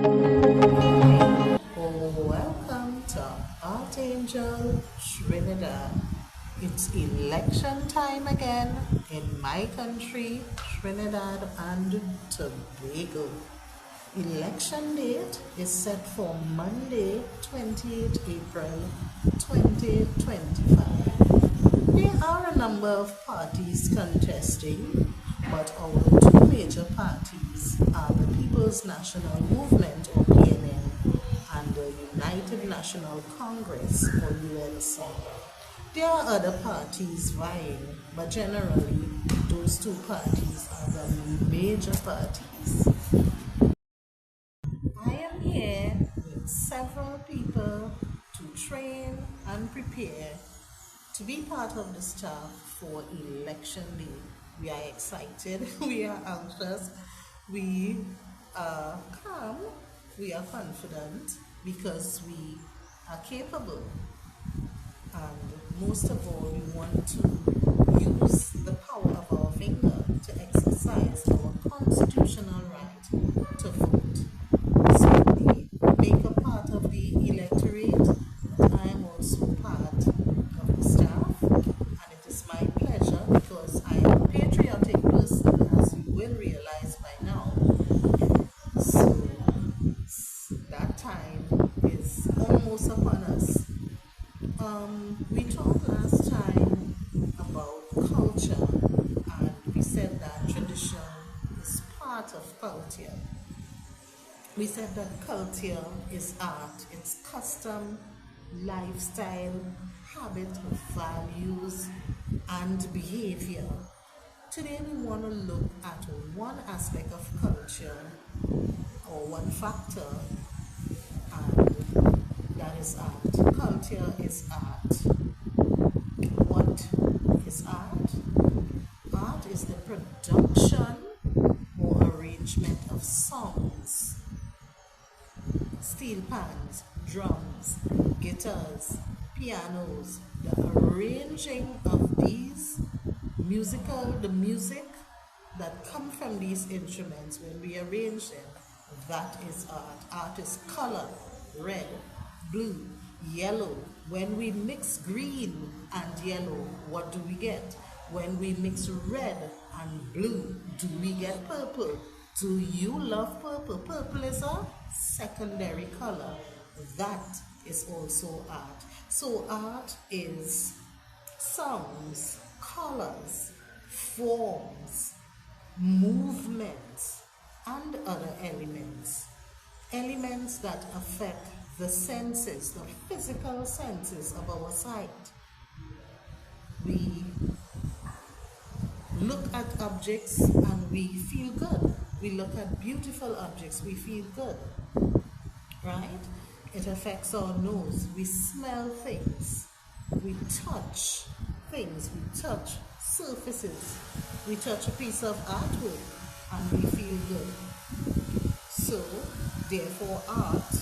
Welcome to Archangel Trinidad. It's election time again in my country, Trinidad and Tobago. Election date is set for Monday, 28 April 2025. There are a number of parties contesting, but our two major parties are the People's National Movement or PNM and the United National Congress or UNC. There are other parties vying, but generally those two parties are the major parties. I am here with several people to train and prepare to be part of the staff for election day. We are excited, we are anxious, we are calm, we are confident because we are capable. And most of all, we want to use the power of our finger to exercise our constitutional right to vote. So we make a part of the electorate, but I am also part of the staff, and it is my pleasure because I am a patriotic person, as you will realize by now. So that time is almost upon us. We talked last time about culture, and we said that tradition is part of culture. We said that culture is art, it's custom, lifestyle, habit, values, and behavior. Today we want to look at one aspect of culture or one factor, and that is art. Culture is art. What is art? Art is the production or arrangement of songs, steel pans, drums, guitars, pianos, the arranging of these the music that come from these instruments. When we arrange them, that is art. Art is color, red, blue, yellow. When we mix green and yellow, what do we get? When we mix red and blue, do we get purple? Do you love purple? Purple is a secondary color. That is also art. So art is sounds, colors, forms, movements, and other elements. Elements that affect the senses, the physical senses of our sight. We look at objects and we feel good. We look at beautiful objects, we feel good, right? It affects our nose. We smell things. We touch things. We touch surfaces. We touch a piece of artwork and we feel good. So, therefore, art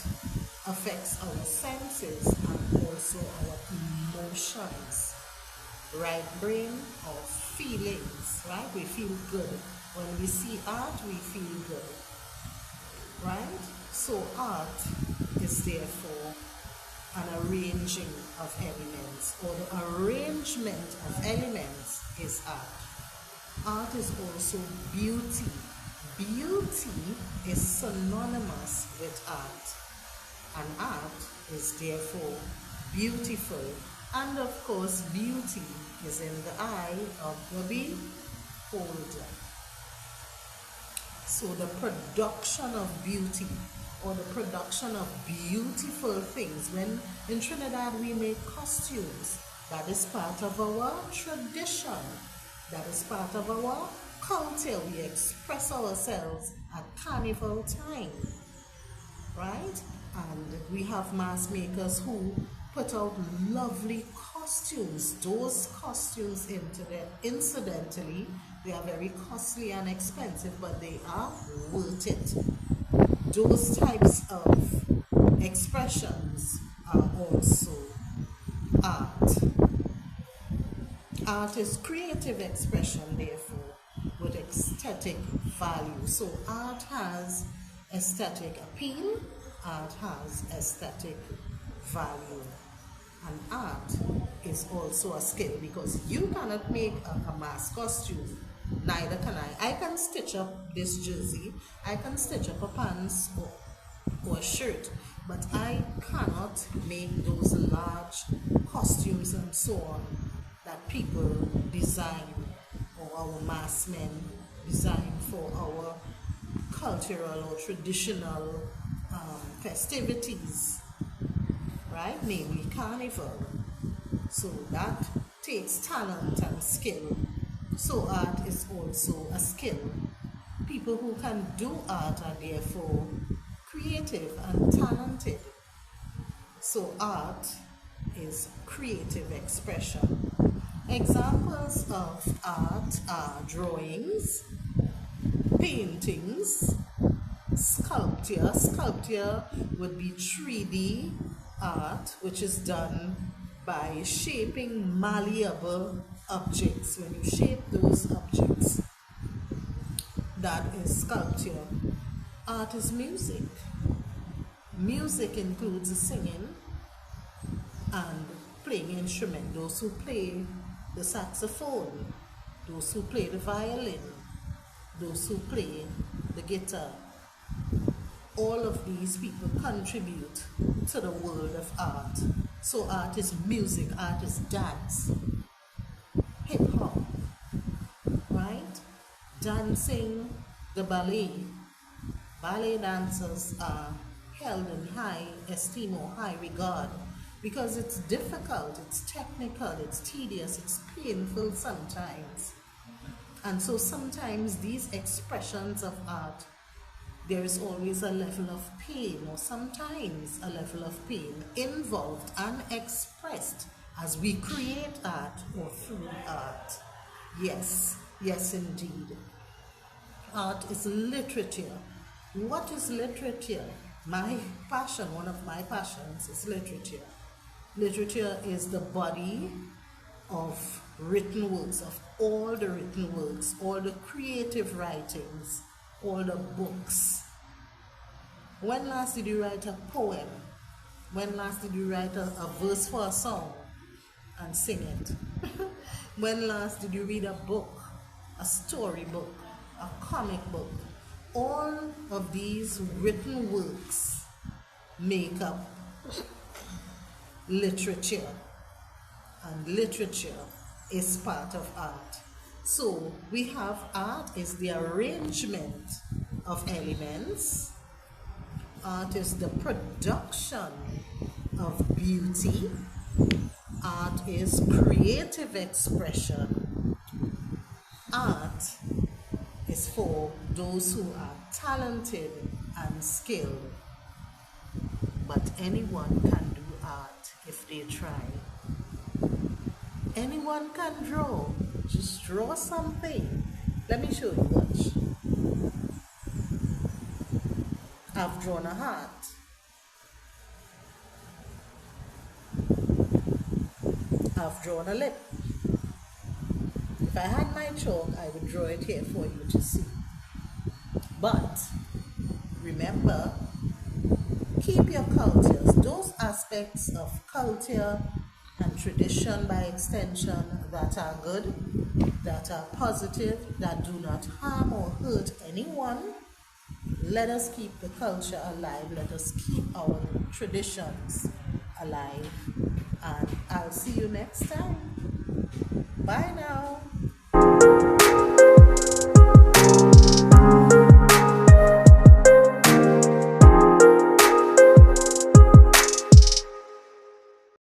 affects our senses and also our emotions. Right brain or feelings, right? We feel good. When we see art, we feel good, right? So art is therefore an arranging of elements, or the arrangement of elements is art. Art is also beauty. Beauty is synonymous with art, and art is therefore beautiful. And of course, beauty is in the eye of the beholder. So the production of beauty or the production of beautiful things. When in Trinidad we make costumes, that is part of our tradition. That is part of our culture. We express ourselves at carnival time, right? And we have mask makers who put out lovely costumes. Those costumes, incidentally, they are very costly and expensive, but they are worth it. Those types of expressions are also art. Art is creative expression, therefore, with aesthetic value. So art has aesthetic appeal, art has aesthetic value. And art is also a skill, because you cannot make a mask costume, neither can I. I can stitch up this jersey, I can stitch up a pants or a shirt, but I cannot make those large costumes and so on that people design, or our mass men design for our cultural or traditional festivities, right? Namely carnival. So that takes talent and skill. So art is also a skill. People who can do art are therefore creative and talented. So art is creative expression. Examples of art are drawings, paintings, sculpture. Sculpture would be 3D art, which is done by shaping malleable objects. When you shape those objects, that is sculpture. Art is music. Music includes singing and playing instrument. Those who play the saxophone, those who play the violin, those who play the guitar. All of these people contribute to the world of art. So art is music, art is dance, hip hop, right? Dancing, the ballet. Ballet dancers are held in high esteem or high regard because it's difficult, it's technical, it's tedious, it's painful sometimes. And so sometimes these expressions of art, there is always a level of pain, or sometimes a level of pain involved and expressed as we create art or through art. Yes, yes indeed. Art is literature. What is literature? My passion, one of my passions is literature. Literature is the body of written works, of all the written works, all the creative writings, all the books. When last did you write a poem? When last did you write a verse for a song and sing it? When last did you read a book, a story book, a comic book? All of these written works make up literature, and literature is part of art. So we have art is the arrangement of elements. Art is the production of beauty. Art is creative expression. Art is for those who are talented and skilled. But anyone can do art if they try. Anyone can draw. Just draw something. Let me show you. Watch. I've drawn a heart. I've drawn a lip. If I had my chalk, I would draw it here for you to see. But remember, keep your cultures, those aspects of culture and tradition by extension that are good, that are positive, that do not harm or hurt anyone. Let us keep the culture alive. Let us keep our traditions alive. And I'll see you next time. Bye now.